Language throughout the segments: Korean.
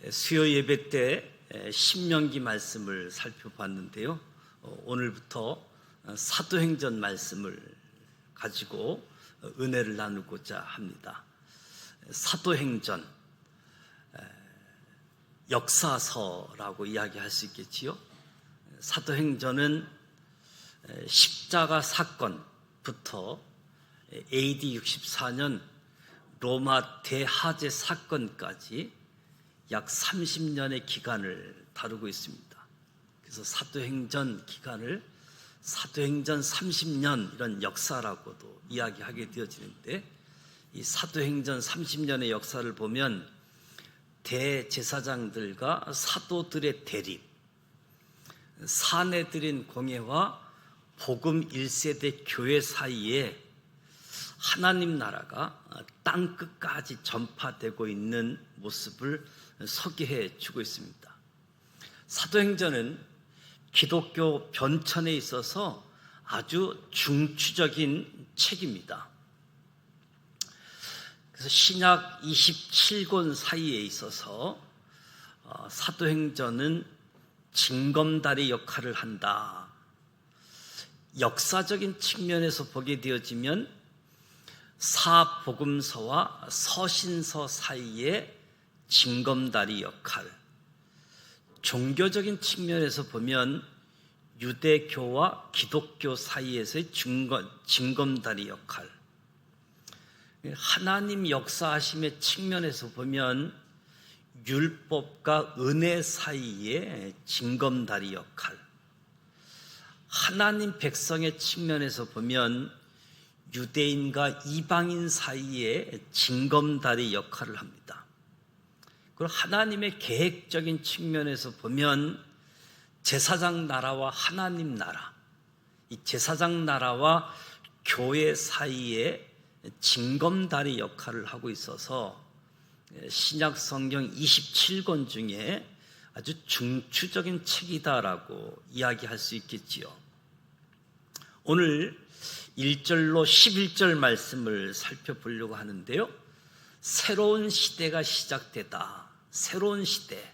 수요 예배 때 신명기 말씀을 살펴봤는데요. 오늘부터 사도행전 말씀을 가지고 은혜를 나누고자 합니다. 사도행전, 역사서라고 이야기할 수 있겠지요. 사도행전은 십자가 사건부터 AD 64년 로마 대하제 사건까지 약 30년의 기간을 다루고 있습니다. 그래서 사도행전 기간을 사도행전 30년 이런 역사라고도 이야기하게 되어지는데, 이 사도행전 30년의 역사를 보면 대제사장들과 사도들의 대립, 사내들인 공회와 복음 1세대 교회 사이에 하나님 나라가 땅끝까지 전파되고 있는 모습을 소개해 주고 있습니다. 사도행전은 기독교 변천에 있어서 아주 중추적인 책입니다. 그래서 신약 27권 사이에 있어서 사도행전은 징검다리 역할을 한다. 역사적인 측면에서 보게 되어지면 사복음서와 서신서 사이의 징검다리 역할, 종교적인 측면에서 보면 유대교와 기독교 사이에서의 징검다리 역할, 하나님 역사하심의 측면에서 보면 율법과 은혜 사이의 징검다리 역할, 하나님 백성의 측면에서 보면 유대인과 이방인 사이의 징검다리 역할을 합니다. 그리고 하나님의 계획적인 측면에서 보면 제사장 나라와 하나님 나라, 이 제사장 나라와 교회 사이에 징검다리 역할을 하고 있어서 신약 성경 27권 중에 아주 중추적인 책이다라고 이야기할 수 있겠지요. 오늘 1절로 11절 말씀을 살펴보려고 하는데요. 새로운 시대가 시작되다. 새로운 시대.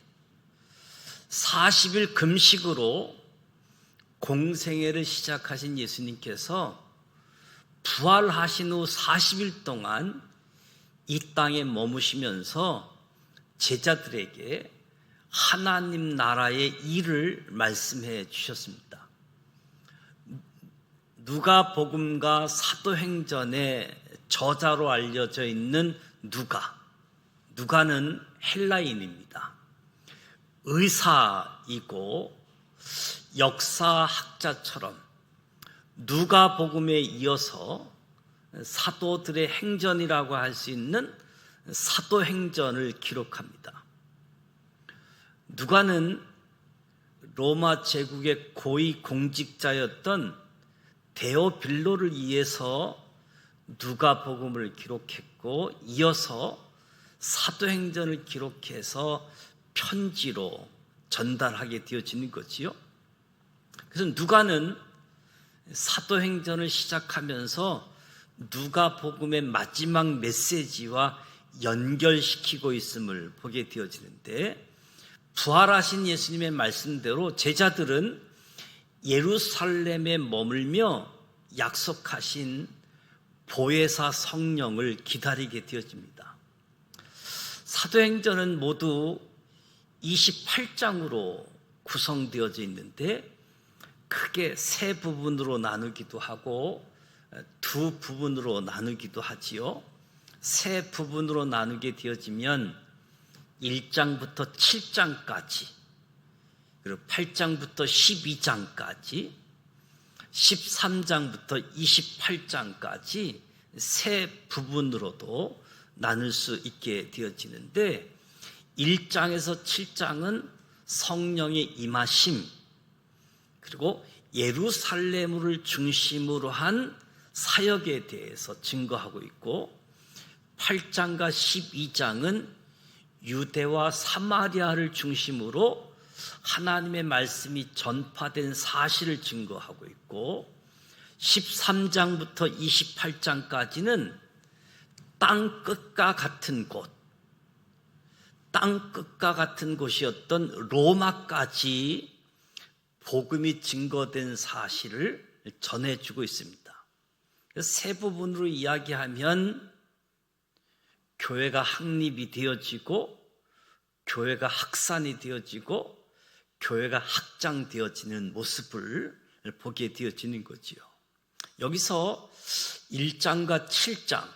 40일 금식으로 공생애를 시작하신 예수님께서 부활하신 후 40일 동안 이 땅에 머무시면서 제자들에게 하나님 나라의 일을 말씀해 주셨습니다. 누가복음과 사도행전의 저자로 알려져 있는 누가는 헬라인입니다. 의사이고 역사학자처럼 누가복음에 이어서 사도들의 행전이라고 할 수 있는 사도행전을 기록합니다. 누가는 로마 제국의 고위 공직자였던 데오빌로를 위해서 누가복음을 기록했고, 이어서 사도행전을 기록해서 편지로 전달하게 되어지는 거지요. 그래서 누가는 사도행전을 시작하면서 누가복음의 마지막 메시지와 연결시키고 있음을 보게 되어지는데, 부활하신 예수님의 말씀대로 제자들은 예루살렘에 머물며 약속하신 보혜사 성령을 기다리게 되어집니다. 사도행전은 모두 28장으로 구성되어져 있는데, 크게 세 부분으로 나누기도 하고 두 부분으로 나누기도 하지요. 세 부분으로 나누게 되어지면 1장부터 7장까지, 그리고 8장부터 12장까지, 13장부터 28장까지 세 부분으로도 나눌 수 있게 되어지는데, 1장에서 7장은 성령의 임하심, 그리고 예루살렘을 중심으로 한 사역에 대해서 증거하고 있고, 8장과 12장은 유대와 사마리아를 중심으로 하나님의 말씀이 전파된 사실을 증거하고 있고, 13장부터 28장까지는 땅끝과 같은 곳, 땅 끝과 같은 곳이었던 로마까지 복음이 증거된 사실을 전해주고 있습니다. 세 부분으로 이야기하면 교회가 확립이 되어지고, 교회가 확산이 되어지고, 교회가 확장되어지는 모습을 보게 되어지는 거지요. 여기서 1장과 7장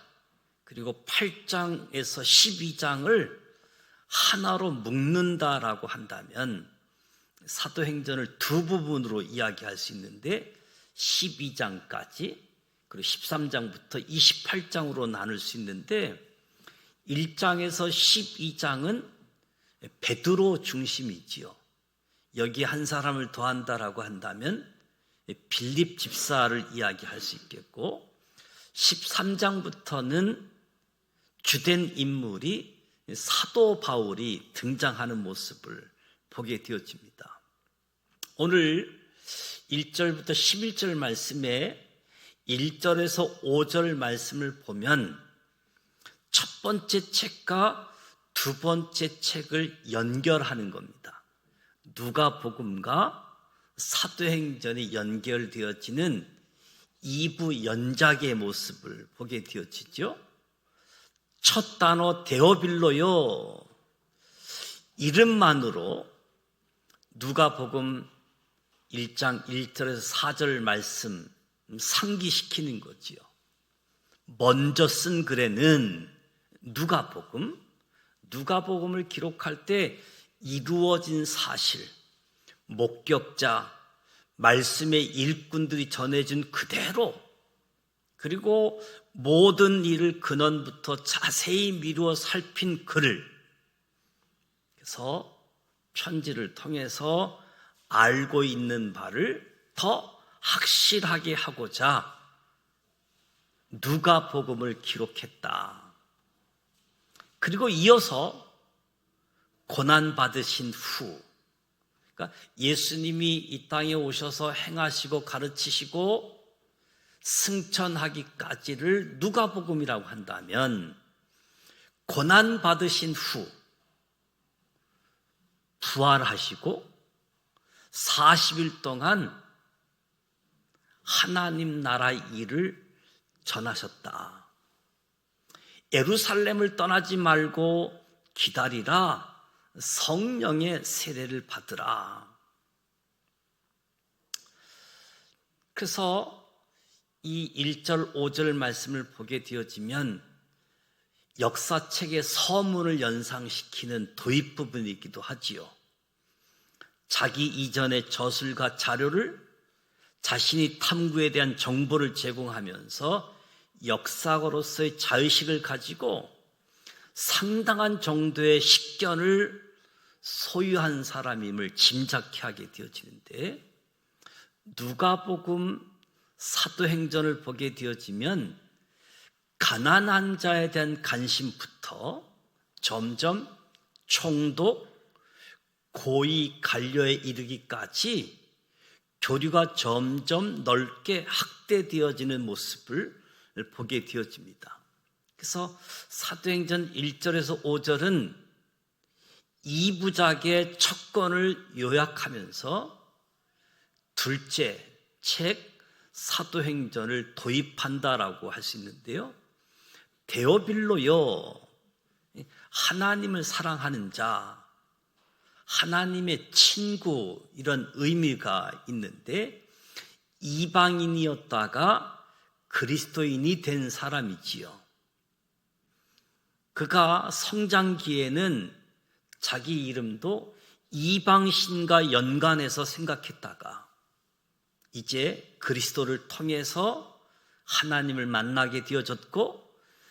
그리고 8장에서 12장을 하나로 묶는다라고 한다면 사도행전을 두 부분으로 이야기할 수 있는데 12장까지 그리고 13장부터 28장으로 나눌 수 있는데 1장에서 12장은 베드로 중심이지요. 여기 한 사람을 더한다라고 한다면 빌립 집사를 이야기할 수 있겠고 13장부터는 주된 인물이 사도 바울이 등장하는 모습을 보게 되어집니다. 오늘 1절부터 11절 말씀에 1절에서 5절 말씀을 보면 첫 번째 책과 두 번째 책을 연결하는 겁니다. 누가복음과 사도행전이 연결되어지는 2부 연작의 모습을 보게 되어지죠. 첫 단어 데오빌로요. 이름만으로 누가복음 1장 1절에서 4절 말씀 상기시키는 거지요. 먼저 쓴 글에는 누가복음을 기록할 때 이루어진 사실, 목격자, 말씀의 일꾼들이 전해준 그대로, 그리고 모든 일을 근원부터 자세히 미루어 살핀 글을, 그래서 편지를 통해서 알고 있는 바를 더 확실하게 하고자 누가복음을 기록했다. 그리고 이어서 고난받으신 후, 그러니까 예수님이 이 땅에 오셔서 행하시고 가르치시고 승천하기까지를 누가복음이라고 한다면 고난받으신 후 부활하시고 40일 동안 하나님 나라의 일을 전하셨다. 예루살렘을 떠나지 말고 기다리라. 성령의 세례를 받으라. 그래서 이 1절 5절 말씀을 보게 되어지면 역사책의 서문을 연상시키는 도입 부분이기도 하지요. 자기 이전의 저술과 자료를 자신이 탐구에 대한 정보를 제공하면서 역사가로서의 자의식을 가지고 상당한 정도의 식견을 소유한 사람임을 짐작케 하게 되어지는데, 누가복음 사도행전을 보게 되어지면 가난한 자에 대한 관심부터 점점 총독, 고위 관료에 이르기까지 교류가 점점 넓게 확대되어지는 모습을 보게 되어집니다. 그래서 사도행전 1절에서 5절은 2부작의 첫 권을 요약하면서 둘째 책 사도행전을 도입한다라고 할 수 있는데요. 데오빌로요, 하나님을 사랑하는 자, 하나님의 친구, 이런 의미가 있는데 이방인이었다가 그리스도인이 된 사람이지요. 그가 성장기에는 자기 이름도 이방신과 연관해서 생각했다가 이제 그리스도를 통해서 하나님을 만나게 되어졌고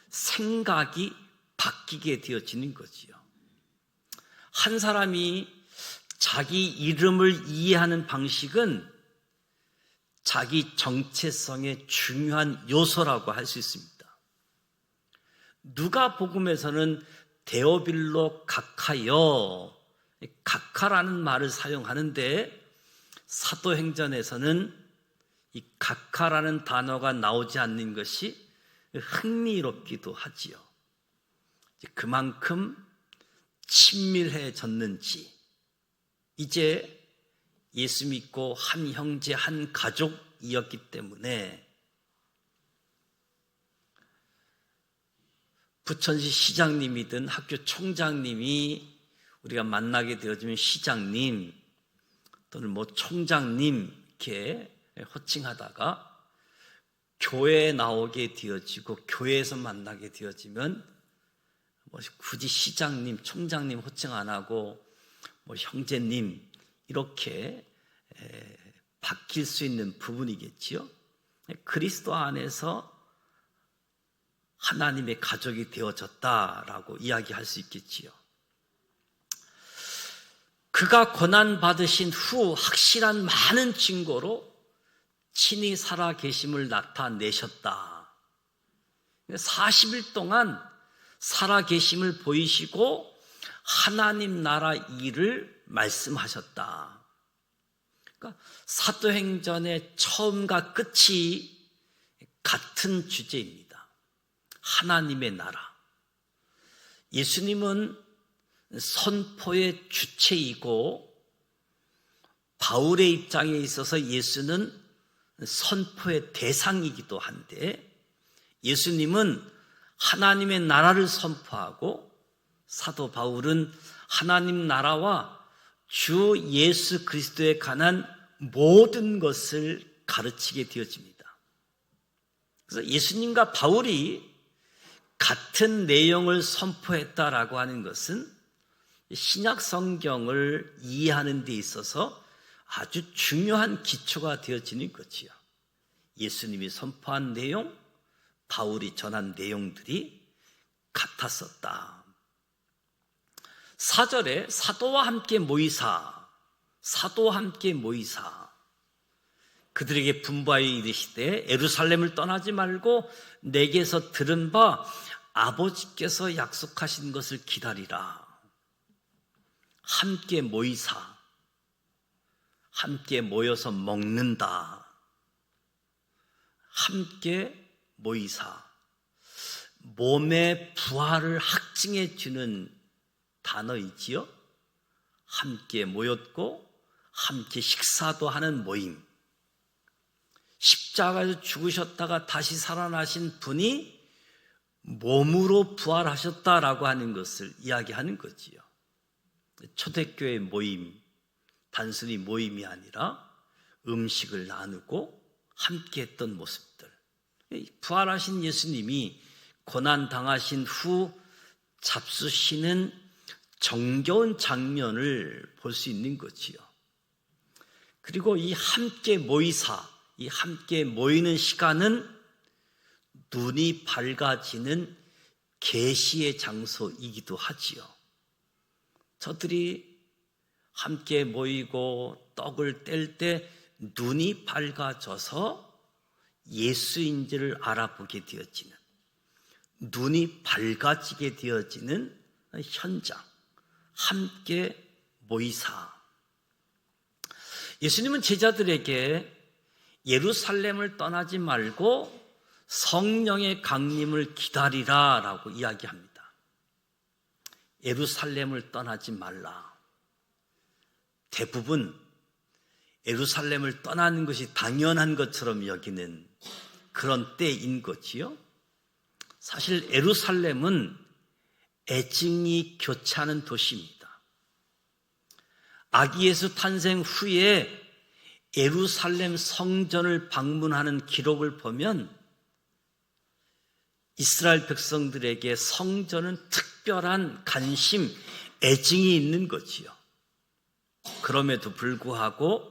생각이 바뀌게 되어지는 거지요. 한 사람이 자기 이름을 이해하는 방식은 자기 정체성의 중요한 요소라고 할 수 있습니다. 누가복음에서는 데오빌로 각하여, 각하라는 말을 사용하는데 사도행전에서는 이 각하라는 단어가 나오지 않는 것이 흥미롭기도 하지요. 그만큼 친밀해졌는지, 이제 예수 믿고 한 형제 한 가족이었기 때문에 부천시 시장님이든 학교 총장님이 우리가 만나게 되어지면 시장님 또는 총장님 이렇게 호칭하다가 교회에 나오게 되어지고 교회에서 만나게 되어지면 굳이 시장님, 총장님 호칭 안 하고 형제님 이렇게 바뀔 수 있는 부분이겠지요. 그리스도 안에서 하나님의 가족이 되어졌다라고 이야기할 수 있겠지요. 그가 고난받으신 후 확실한 많은 증거로 친히 살아 계심을 나타내셨다. 40일 동안 살아 계심을 보이시고 하나님 나라 일을 말씀하셨다. 그러니까 사도행전의 처음과 끝이 같은 주제입니다. 하나님의 나라. 예수님은 선포의 주체이고 바울의 입장에 있어서 예수는 선포의 대상이기도 한데, 예수님은 하나님의 나라를 선포하고 사도 바울은 하나님 나라와 주 예수 그리스도에 관한 모든 것을 가르치게 되어집니다. 그래서 예수님과 바울이 같은 내용을 선포했다라고 하는 것은 신약 성경을 이해하는 데 있어서 아주 중요한 기초가 되어지는 거지요. 예수님이 선포한 내용, 바울이 전한 내용들이 같았었다. 4절에 사도와 함께 모이사 그들에게 분부하여 이르시되 예루살렘을 떠나지 말고 내게서 들은 바 아버지께서 약속하신 것을 기다리라. 함께 모이사, 함께 모여서 먹는다. 함께 모이사, 몸의 부활을 확증해 주는 단어이지요. 함께 모였고 함께 식사도 하는 모임. 십자가에서 죽으셨다가 다시 살아나신 분이 몸으로 부활하셨다라고 하는 것을 이야기하는 거지요. 초대교회 모임, 단순히 모임이 아니라 음식을 나누고 함께 했던 모습들. 부활하신 예수님이 고난당하신 후 잡수시는 정겨운 장면을 볼 수 있는 거지요. 그리고 이 함께 모이사, 이 함께 모이는 시간은 눈이 밝아지는 계시의 장소이기도 하지요. 저들이 함께 모이고 떡을 뗄 때 눈이 밝아져서 예수인지를 알아보게 되어지는, 눈이 밝아지게 되어지는 현장, 함께 모이사. 예수님은 제자들에게 예루살렘을 떠나지 말고 성령의 강림을 기다리라 라고 이야기합니다. 예루살렘을 떠나지 말라. 대부분 예루살렘을 떠나는 것이 당연한 것처럼 여기는 그런 때인 거지요. 사실 예루살렘은 애증이 교차하는 도시입니다. 아기 예수 탄생 후에 예루살렘 성전을 방문하는 기록을 보면 이스라엘 백성들에게 성전은 특별한 관심, 애증이 있는 거지요. 그럼에도 불구하고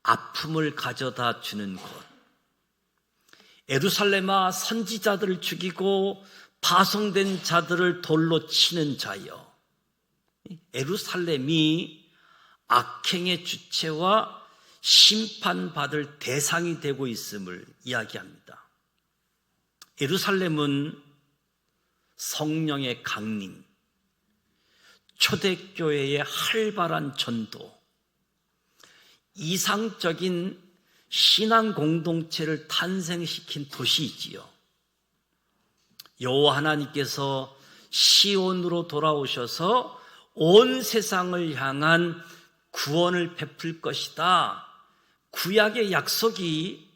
아픔을 가져다 주는 곳. 예루살렘아, 선지자들을 죽이고 파송된 자들을 돌로 치는 자여. 예루살렘이 악행의 주체와 심판받을 대상이 되고 있음을 이야기합니다. 예루살렘은 성령의 강림, 초대교회의 활발한 전도, 이상적인 신앙 공동체를 탄생시킨 도시이지요. 여호와 하나님께서 시온으로 돌아오셔서 온 세상을 향한 구원을 베풀 것이다. 구약의 약속이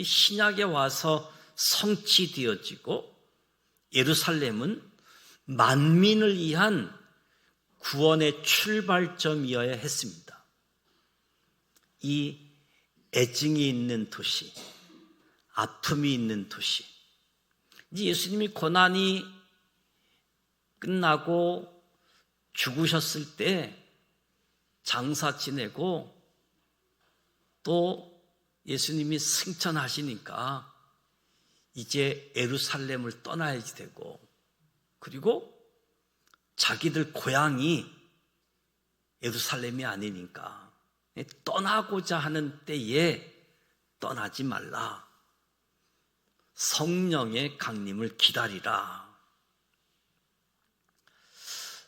신약에 와서 성취되어지고 예루살렘은 만민을 위한 구원의 출발점이어야 했습니다. 이 애증이 있는 도시, 아픔이 있는 도시, 이제 예수님이 고난이 끝나고 죽으셨을 때 장사 지내고 또 예수님이 승천하시니까 이제 예루살렘을 떠나야지 되고, 그리고 자기들 고향이 예루살렘이 아니니까 떠나고자 하는 때에 떠나지 말라. 성령의 강림을 기다리라.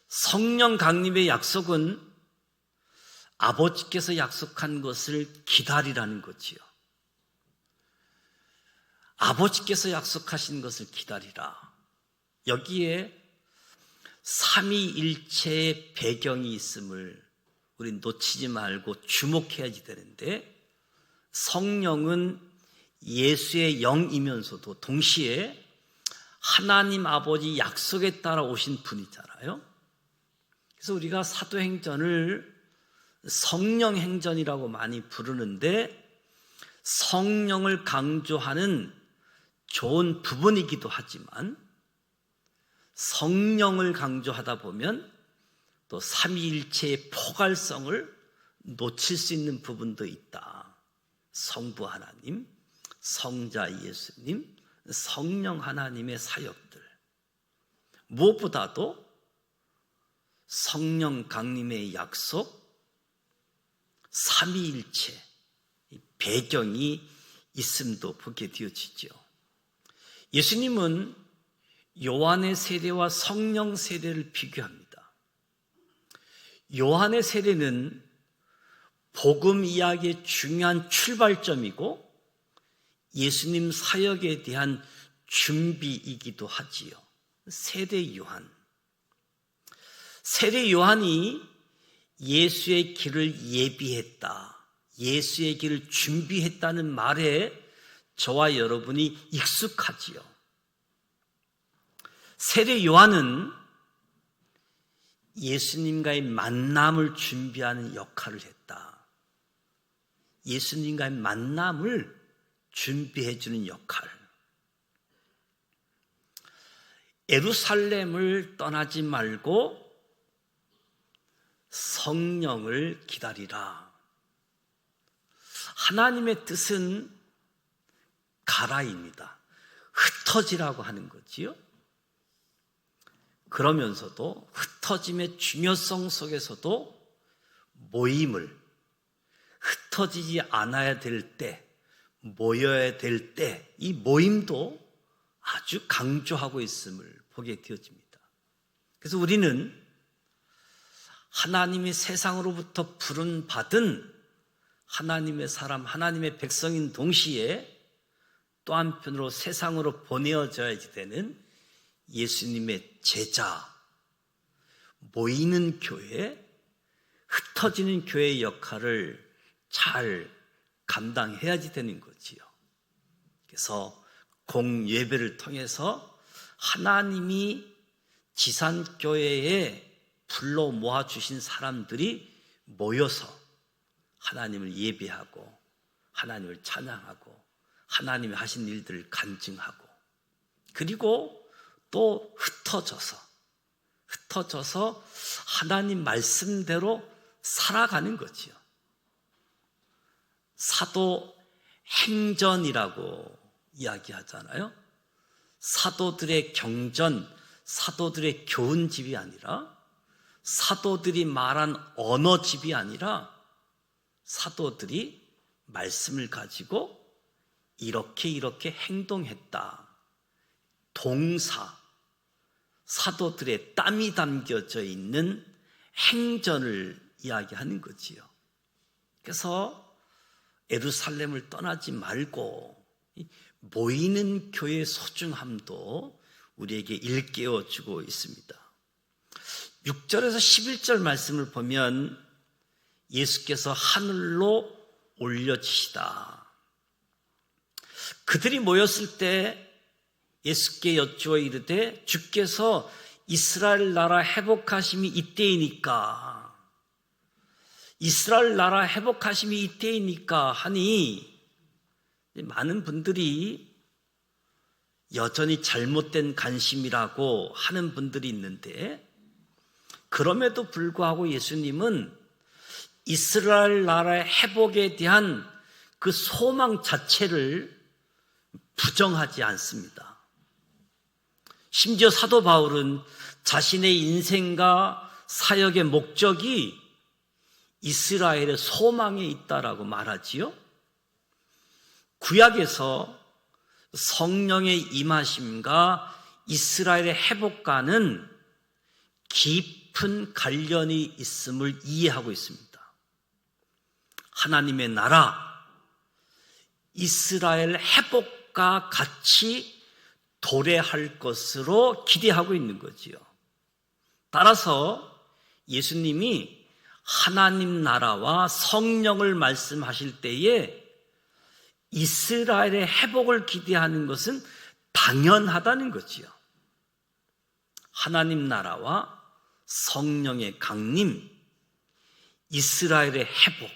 성령 강림의 약속은 아버지께서 약속한 것을 기다리라는 거지요. 아버지께서 약속하신 것을 기다리라. 여기에 삼위일체의 배경이 있음을 우리 놓치지 말고 주목해야지 되는데, 성령은 예수의 영이면서도 동시에 하나님 아버지 약속에 따라 오신 분이잖아요. 그래서 우리가 사도행전을 성령행전이라고 많이 부르는데, 성령을 강조하는 좋은 부분이기도 하지만 성령을 강조하다 보면 또 삼위일체의 포괄성을 놓칠 수 있는 부분도 있다. 성부 하나님, 성자 예수님, 성령 하나님의 사역들, 무엇보다도 성령 강림의 약속, 삼위일체 배경이 있음도 보게 되어지죠. 예수님은 요한의 세례와 성령 세례를 비교합니다. 요한의 세례는 복음 이야기의 중요한 출발점이고 예수님 사역에 대한 준비이기도 하지요. 세례 요한. 세례 요한이 예수의 길을 예비했다, 예수의 길을 준비했다는 말에 저와 여러분이 익숙하지요. 세례 요한은 예수님과의 만남을 준비하는 역할을 했다. 예수님과의 만남을 준비해 주는 역할. 예루살렘을 떠나지 말고 성령을 기다리라. 하나님의 뜻은 가라입니다. 흩어지라고 하는 거지요. 그러면서도 흩어짐의 중요성 속에서도 모임을, 흩어지지 않아야 될 때, 모여야 될 때, 이 모임도 아주 강조하고 있음을 보게 되어집니다. 그래서 우리는 하나님이 세상으로부터 부름 받은 하나님의 사람, 하나님의 백성인 동시에 또 한편으로 세상으로 보내어져야 되는 예수님의 제자, 모이는 교회, 흩어지는 교회의 역할을 잘 감당해야지 되는 거지요. 그래서 공예배를 통해서 하나님이 지산교회에 불러 모아주신 사람들이 모여서 하나님을 예배하고 하나님을 찬양하고 하나님이 하신 일들을 간증하고, 그리고 또 흩어져서 하나님 말씀대로 살아가는 거지요. 사도 행전이라고 이야기하잖아요. 사도들의 경전, 사도들의 교훈집이 아니라, 사도들이 말한 언어집이 아니라, 사도들이 말씀을 가지고 이렇게 행동했다. 동사, 사도들의 땀이 담겨져 있는 행전을 이야기하는 거지요. 그래서 예루살렘을 떠나지 말고 모이는 교회의 소중함도 우리에게 일깨워 주고 있습니다. 6절에서 11절 말씀을 보면 예수께서 하늘로 올려지시다. 그들이 모였을 때 예수께 여쭈어 이르되 주께서 이스라엘 나라 회복하심이 이때이니까, 이스라엘 나라 회복하심이 이때이니까 하니 많은 분들이 여전히 잘못된 관심이라고 하는 분들이 있는데, 그럼에도 불구하고 예수님은 이스라엘 나라의 회복에 대한 그 소망 자체를 부정하지 않습니다. 심지어 사도 바울은 자신의 인생과 사역의 목적이 이스라엘의 소망에 있다라고 말하지요. 구약에서 성령의 임하심과 이스라엘의 회복과는 깊은 관련이 있음을 이해하고 있습니다. 하나님의 나라, 이스라엘 회복과 같이 도래할 것으로 기대하고 있는 거지요. 따라서 예수님이 하나님 나라와 성령을 말씀하실 때에 이스라엘의 회복을 기대하는 것은 당연하다는 거지요. 하나님 나라와 성령의 강림, 이스라엘의 회복,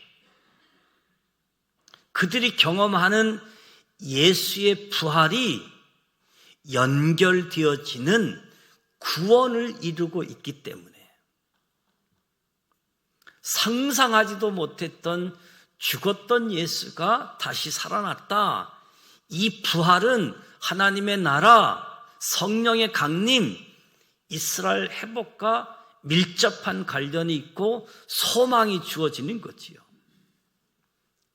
그들이 경험하는 예수의 부활이 연결되어지는 구원을 이루고 있기 때문에 상상하지도 못했던 죽었던 예수가 다시 살아났다. 이 부활은 하나님의 나라, 성령의 강림, 이스라엘 회복과 밀접한 관련이 있고 소망이 주어지는 거지요.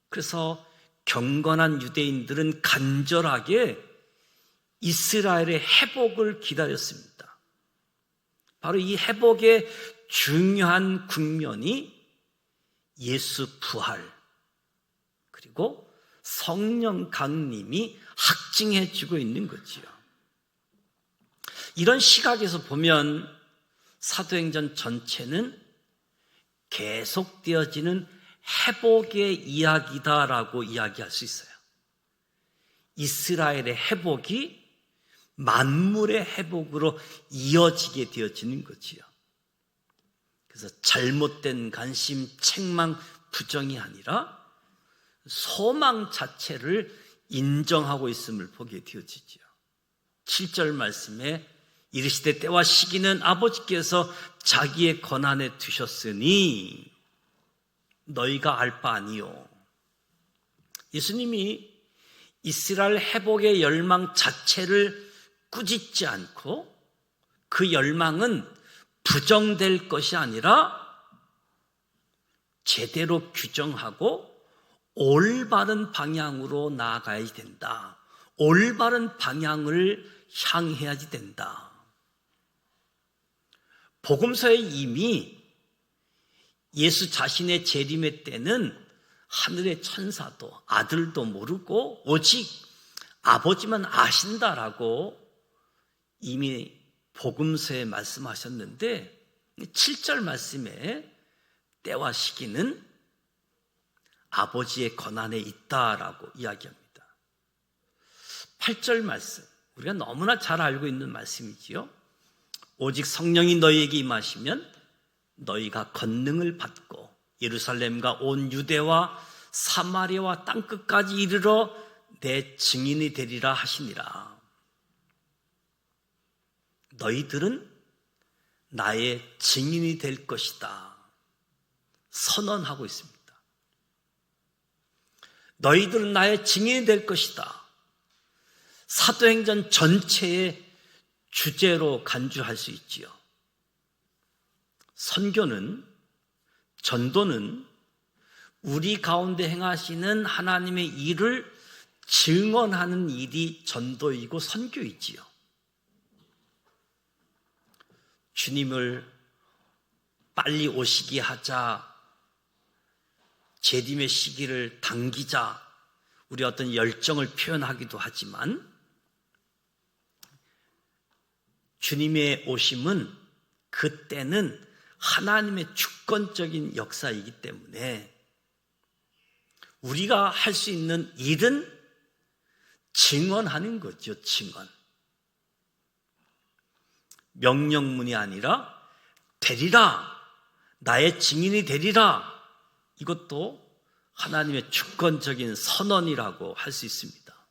그래서 경건한 유대인들은 간절하게 이스라엘의 회복을 기다렸습니다. 바로 이 회복의 중요한 국면이 예수 부활, 그리고 성령 강림이 확증해 주고 있는 거지요. 이런 시각에서 보면 사도행전 전체는 계속되어지는 회복의 이야기다라고 이야기할 수 있어요. 이스라엘의 회복이 만물의 회복으로 이어지게 되어지는 거지요. 그래서 잘못된 관심, 책망, 부정이 아니라 소망 자체를 인정하고 있음을 보게 되어지죠. 7절 말씀에 이르시되 때와 시기는 아버지께서 자기의 권한에 두셨으니 너희가 알 바 아니요. 예수님이 이스라엘 회복의 열망 자체를 꾸짖지 않고 그 열망은 부정될 것이 아니라 제대로 규정하고 올바른 방향으로 나아가야 된다. 올바른 방향을 향해야지 된다. 복음서에 이미 예수 자신의 재림의 때는 하늘의 천사도 아들도 모르고 오직 아버지만 아신다라고 이미 복음서에 말씀하셨는데 7절 말씀에 때와 시기는 아버지의 권한에 있다라고 이야기합니다. 8절 말씀, 우리가 너무나 잘 알고 있는 말씀이지요. 오직 성령이 너희에게 임하시면 너희가 권능을 받고 예루살렘과 온 유대와 사마리아와 땅끝까지 이르러 내 증인이 되리라 하시니라. 너희들은 나의 증인이 될 것이다. 선언하고 있습니다. 너희들은 나의 증인이 될 것이다. 사도행전 전체의 주제로 간주할 수 있지요. 선교는, 전도는 우리 가운데 행하시는 하나님의 일을 증언하는 일이 전도이고 선교이지요. 주님을 빨리 오시게 하자, 재림의 시기를 당기자, 우리 어떤 열정을 표현하기도 하지만 주님의 오심은 그때는 하나님의 주권적인 역사이기 때문에 우리가 할 수 있는 일은 증언하는 거죠. 증언. 명령문이 아니라 되리라, 나의 증인이 되리라, 이것도 하나님의 주권적인 선언이라고 할 수 있습니다.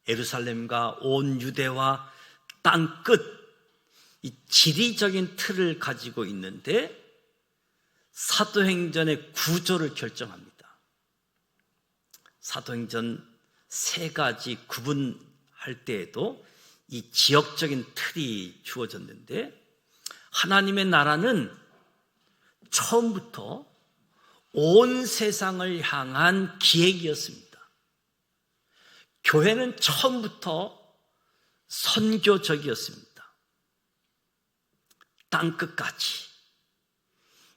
예루살렘과 온 유대와 땅끝, 이 지리적인 틀을 가지고 있는데 사도행전의 구조를 결정합니다. 사도행전 3가지 구분할 때에도 이 지역적인 틀이 주어졌는데, 하나님의 나라는 처음부터 온 세상을 향한 기획이었습니다. 교회는 처음부터 선교적이었습니다. 땅끝까지.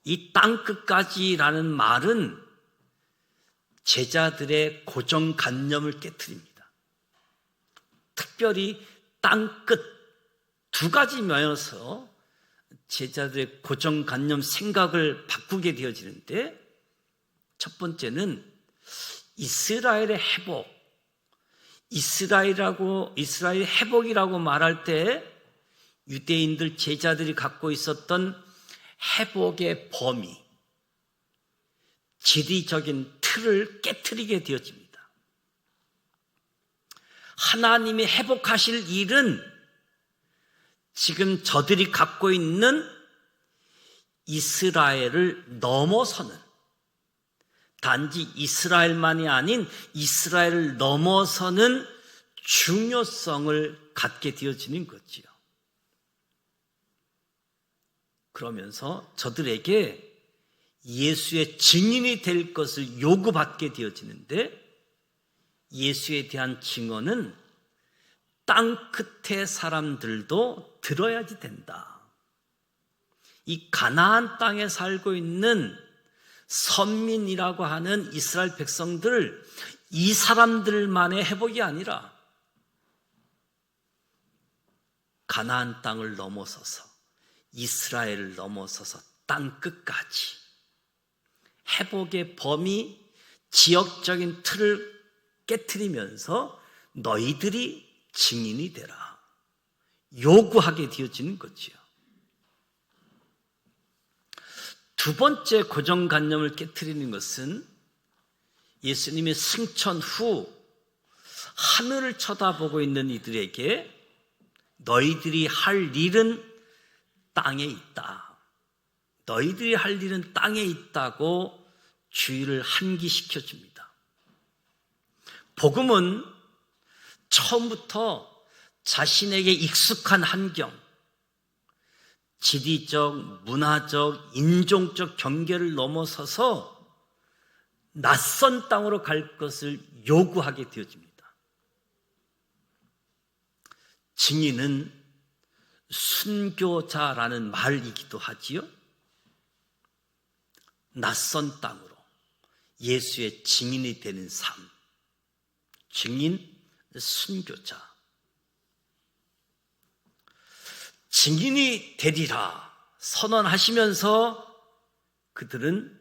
이 땅끝까지라는 말은 제자들의 고정관념을 깨트립니다. 특별히 땅끝 2가지 면에서 제자들의 고정관념 생각을 바꾸게 되어지는데, 첫 번째는 이스라엘의 회복. 이스라엘 회복이라고 말할 때 유대인들 제자들이 갖고 있었던 회복의 범위, 지리적인 틀을 깨트리게 되어집니다. 하나님이 회복하실 일은 지금 저들이 갖고 있는 이스라엘을 넘어서는, 단지 이스라엘만이 아닌 이스라엘을 넘어서는 중요성을 갖게 되어지는 거지요. 그러면서 저들에게 예수의 증인이 될 것을 요구받게 되어지는데, 예수에 대한 증언은 땅 끝의 사람들도 들어야지 된다. 이 가나안 땅에 살고 있는 선민이라고 하는 이스라엘 백성들, 이 사람들만의 회복이 아니라 가나안 땅을 넘어서서 이스라엘을 넘어서서 땅 끝까지 회복의 범위, 지역적인 틀을 깨트리면서 너희들이 증인이 되라, 요구하게 되어지는 거지요. 2번째 고정관념을 깨트리는 것은 예수님의 승천 후 하늘을 쳐다보고 있는 이들에게 너희들이 할 일은 땅에 있다, 너희들이 할 일은 땅에 있다고 주의를 환기시켜 줍니다. 복음은 처음부터 자신에게 익숙한 환경, 지리적, 문화적, 인종적 경계를 넘어서서 낯선 땅으로 갈 것을 요구하게 되어집니다. 증인은 순교자라는 말이기도 하지요. 낯선 땅으로 예수의 증인이 되는 삶, 증인, 순교자. 증인이 되리라 선언하시면서 그들은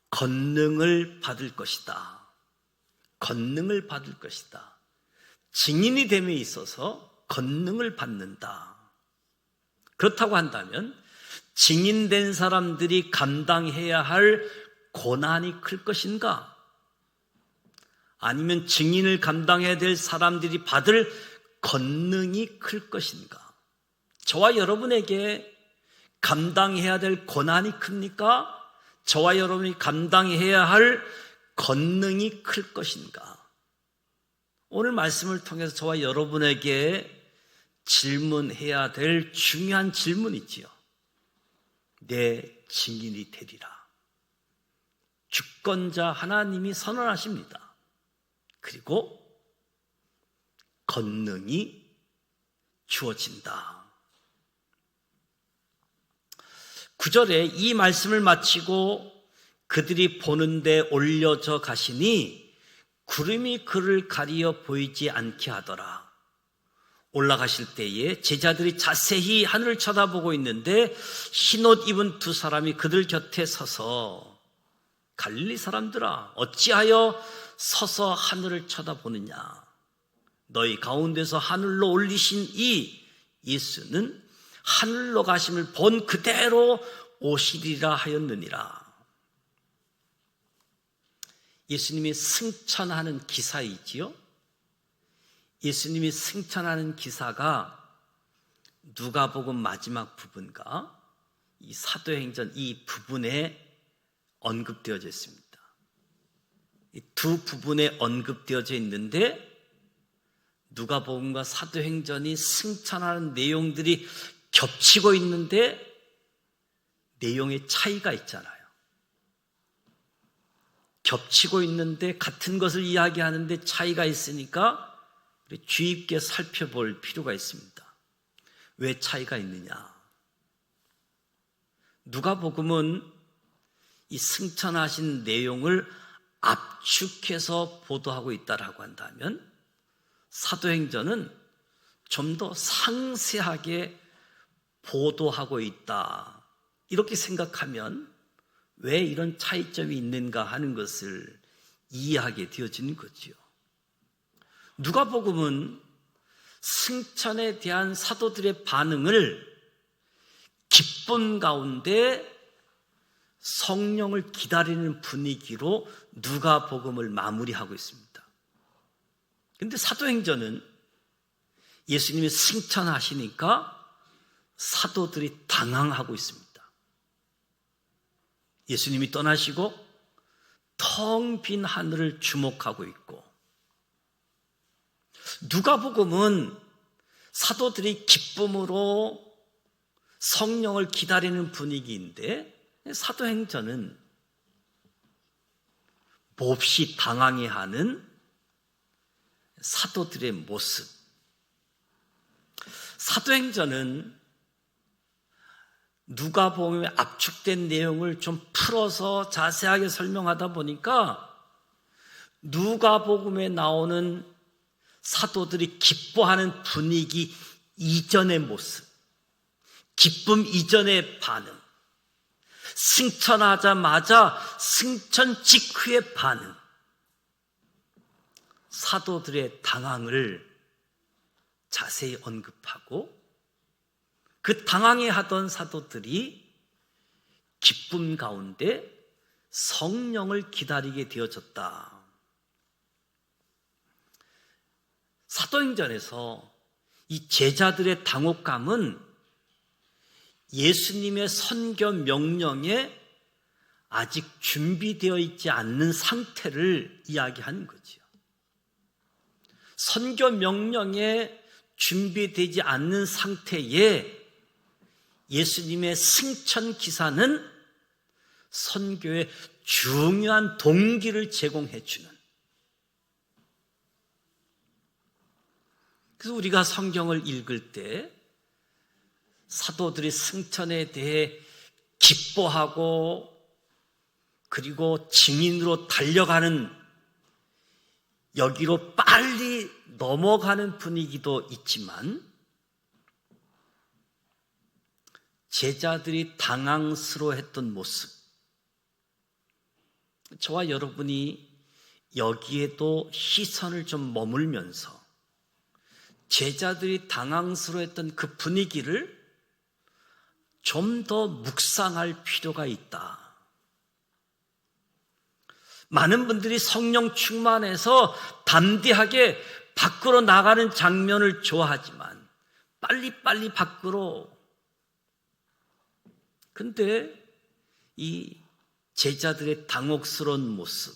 권능을 받을 것이다. 권능을 받을 것이다. 증인이 됨에 있어서 권능을 받는다. 그렇다고 한다면 증인된 사람들이 감당해야 할 고난이 클 것인가? 아니면 증인을 감당해야 될 사람들이 받을 권능이 클 것인가? 저와 여러분에게 감당해야 될 고난이 큽니까? 저와 여러분이 감당해야 할 권능이 클 것인가? 오늘 말씀을 통해서 저와 여러분에게 질문해야 될 중요한 질문이지요. 내 증인이 되리라. 주권자 하나님이 선언하십니다. 그리고 권능이 주어진다. 9절에 이 말씀을 마치고 그들이 보는데 올려져 가시니 구름이 그를 가리어 보이지 않게 하더라. 올라가실 때에 제자들이 자세히 하늘을 쳐다보고 있는데 흰옷 입은 두 사람이 그들 곁에 서서 갈릴리 사람들아 어찌하여 서서 하늘을 쳐다보느냐 너희 가운데서 하늘로 올리신 이 예수는 하늘로 가심을 본 그대로 오시리라 하였느니라. 예수님이 승천하는 기사이지요. 예수님이 승천하는 기사가 누가복음 마지막 부분과 이 사도행전 이 부분에 언급되어져 있습니다. 이 두 부분에 언급되어져 있는데 누가복음과 사도행전이 승천하는 내용들이 겹치고 있는데 내용의 차이가 있잖아요. 겹치고 있는데 같은 것을 이야기하는데 차이가 있으니까 주의 깊게 살펴볼 필요가 있습니다. 왜 차이가 있느냐? 누가복음은 이 승천하신 내용을 압축해서 보도하고 있다라고 한다면 사도행전은 좀 더 상세하게 보도하고 있다. 이렇게 생각하면 왜 이런 차이점이 있는가 하는 것을 이해하게 되어지는 거지요. 누가복음은 승천에 대한 사도들의 반응을 기쁨 가운데 성령을 기다리는 분위기로 누가복음을 마무리하고 있습니다. 그런데 사도행전은 예수님이 승천하시니까 사도들이 당황하고 있습니다. 예수님이 떠나시고 텅 빈 하늘을 주목하고 있고, 누가복음은 사도들이 기쁨으로 성령을 기다리는 분위기인데 사도행전은 몹시 당황해하는 사도들의 모습. 사도행전은 누가복음에 압축된 내용을 좀 풀어서 자세하게 설명하다 보니까 누가복음에 나오는 사도들이 기뻐하는 분위기 이전의 모습, 기쁨 이전의 반응, 승천하자마자 승천 직후의 반응, 사도들의 당황을 자세히 언급하고 그 당황해하던 사도들이 기쁨 가운데 성령을 기다리게 되어졌다. 사도행전에서 이 제자들의 당혹감은 예수님의 선교 명령에 아직 준비되어 있지 않는 상태를 이야기하는 거지요. 선교 명령에 준비되지 않는 상태에 예수님의 승천 기사는 선교의 중요한 동기를 제공해 주는. 그래서 우리가 성경을 읽을 때 사도들이 승천에 대해 기뻐하고 그리고 증인으로 달려가는, 여기로 빨리 넘어가는 분위기도 있지만 제자들이 당황스러워했던 모습, 저와 여러분이 여기에도 시선을 좀 머물면서 제자들이 당황스러워했던 그 분위기를 좀 더 묵상할 필요가 있다. 많은 분들이 성령 충만해서 담대하게 밖으로 나가는 장면을 좋아하지만 빨리빨리 밖으로. 근데 이 제자들의 당혹스러운 모습,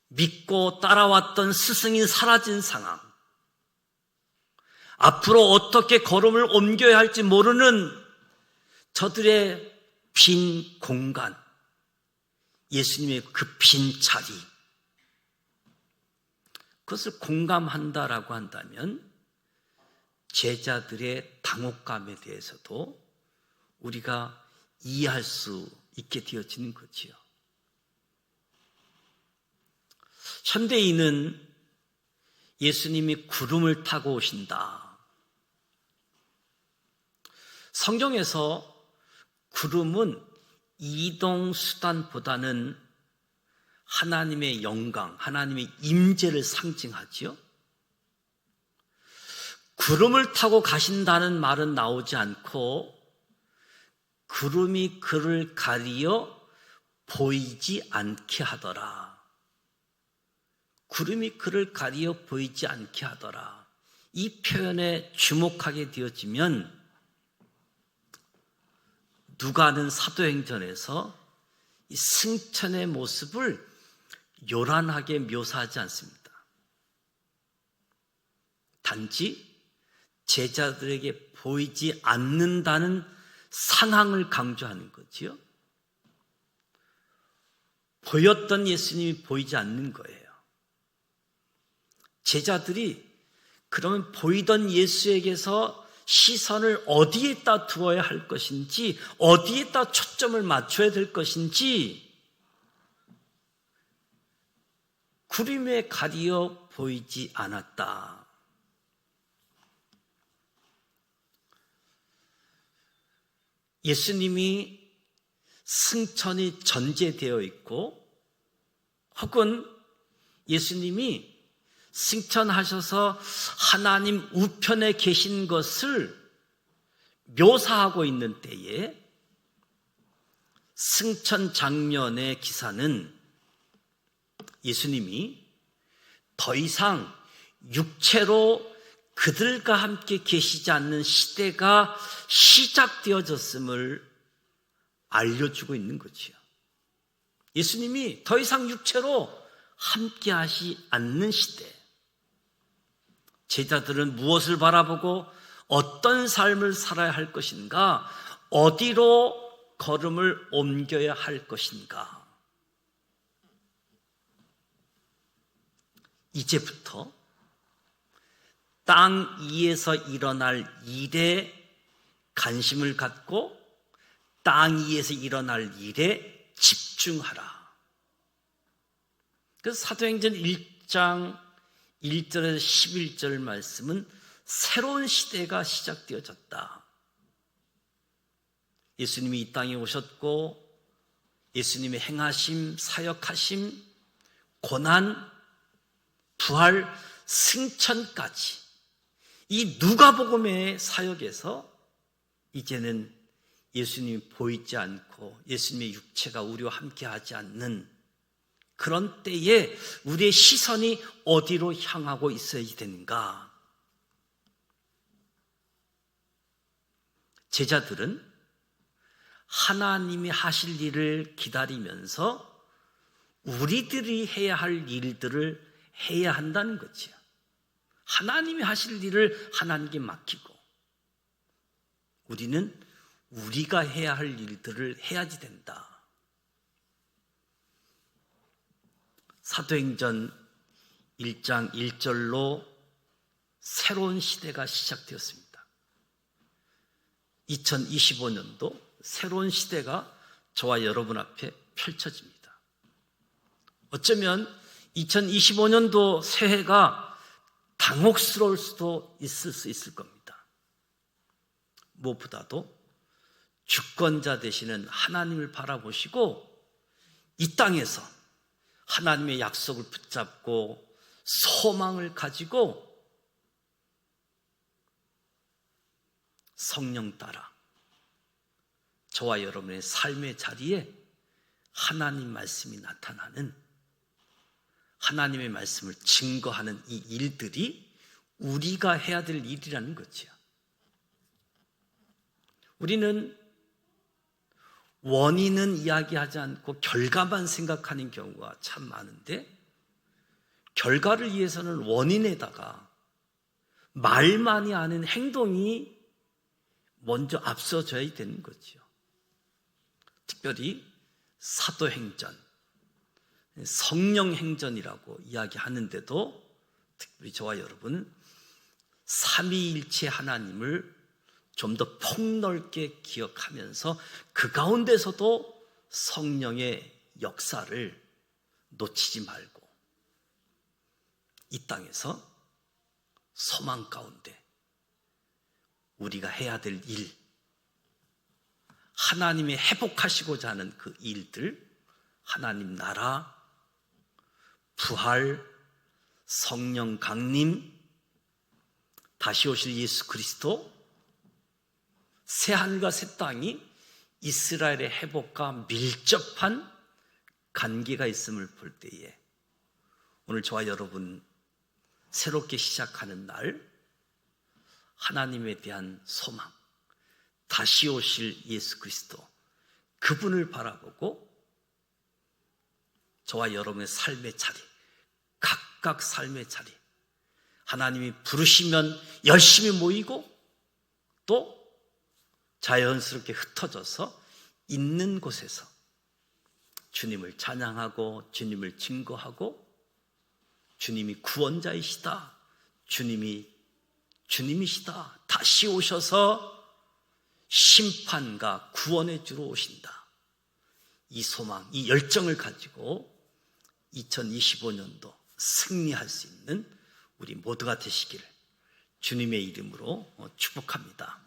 믿고 따라왔던 스승이 사라진 상황, 앞으로 어떻게 걸음을 옮겨야 할지 모르는 저들의 빈 공간, 예수님의 그 빈 자리, 그것을 공감한다라고 한다면 제자들의 당혹감에 대해서도 우리가 이해할 수 있게 되어지는 거지요. 현대인은 예수님이 구름을 타고 오신다. 성경에서 구름은 이동수단보다는 하나님의 영광, 하나님의 임재를 상징하지요. 구름을 타고 가신다는 말은 나오지 않고 구름이 그를 가리어 보이지 않게 하더라. 구름이 그를 가리어 보이지 않게 하더라. 이 표현에 주목하게 되어지면 누가는 사도행전에서 이 승천의 모습을 요란하게 묘사하지 않습니다. 단지 제자들에게 보이지 않는다는 상황을 강조하는 거지요. 보였던 예수님이 보이지 않는 거예요. 제자들이 그러면 보이던 예수에게서 시선을 어디에다 두어야 할 것인지, 어디에다 초점을 맞춰야 될 것인지 구름에 가리어 보이지 않았다. 예수님이 승천이 전제되어 있고 혹은 예수님이 승천하셔서 하나님 우편에 계신 것을 묘사하고 있는 때에 승천 장면의 기사는 예수님이 더 이상 육체로 그들과 함께 계시지 않는 시대가 시작되어졌음을 알려주고 있는 거지요. 예수님이 더 이상 육체로 함께 하시 않는 시대. 제자들은 무엇을 바라보고 어떤 삶을 살아야 할 것인가? 어디로 걸음을 옮겨야 할 것인가? 이제부터 땅 위에서 일어날 일에 관심을 갖고 땅 위에서 일어날 일에 집중하라. 그래서 사도행전 1장 1절에서 11절 말씀은 새로운 시대가 시작되어졌다. 예수님이 이 땅에 오셨고 예수님의 행하심, 사역하심, 고난, 부활, 승천까지 이 누가복음의 사역에서 이제는 예수님이 보이지 않고 예수님의 육체가 우리와 함께하지 않는 그런 때에 우리의 시선이 어디로 향하고 있어야 되는가? 제자들은 하나님이 하실 일을 기다리면서 우리들이 해야 할 일들을 해야 한다는 거지요. 하나님이 하실 일을 하나님께 맡기고 우리는 우리가 해야 할 일들을 해야지 된다. 사도행전 1장 1절로 새로운 시대가 시작되었습니다. 2025년도 새로운 시대가 저와 여러분 앞에 펼쳐집니다. 어쩌면 2025년도 새해가 당혹스러울 수도 있을 수 있을 겁니다. 무엇보다도 주권자 되시는 하나님을 바라보시고 이 땅에서 하나님의 약속을 붙잡고 소망을 가지고 성령 따라 저와 여러분의 삶의 자리에 하나님 말씀이 나타나는 하나님의 말씀을 증거하는 이 일들이 우리가 해야 될 일이라는 거지요. 우리는 원인은 이야기하지 않고 결과만 생각하는 경우가 참 많은데 결과를 위해서는 원인에다가 말만이 아닌 행동이 먼저 앞서져야 되는 거지요. 특별히 사도행전, 성령행전이라고 이야기하는데도 특별히 저와 여러분 삼위일체 하나님을 좀 더 폭넓게 기억하면서 그 가운데서도 성령의 역사를 놓치지 말고 이 땅에서 소망 가운데 우리가 해야 될 일, 하나님이 회복하시고자 하는 그 일들, 하나님 나라, 부활, 성령 강림, 다시 오실 예수 그리스도, 새하늘과 새 땅이 이스라엘의 회복과 밀접한 관계가 있음을 볼 때에 오늘 저와 여러분 새롭게 시작하는 날, 하나님에 대한 소망, 다시 오실 예수 그리스도, 그분을 바라보고 저와 여러분의 삶의 자리, 각각 삶의 자리, 하나님이 부르시면 열심히 모이고 또 자연스럽게 흩어져서 있는 곳에서 주님을 찬양하고 주님을 증거하고 주님이 구원자이시다, 주님이시다, 다시 오셔서 심판과 구원의 주로 오신다, 이 소망, 이 열정을 가지고 2025년도 승리할 수 있는 우리 모두가 되시기를 주님의 이름으로 축복합니다.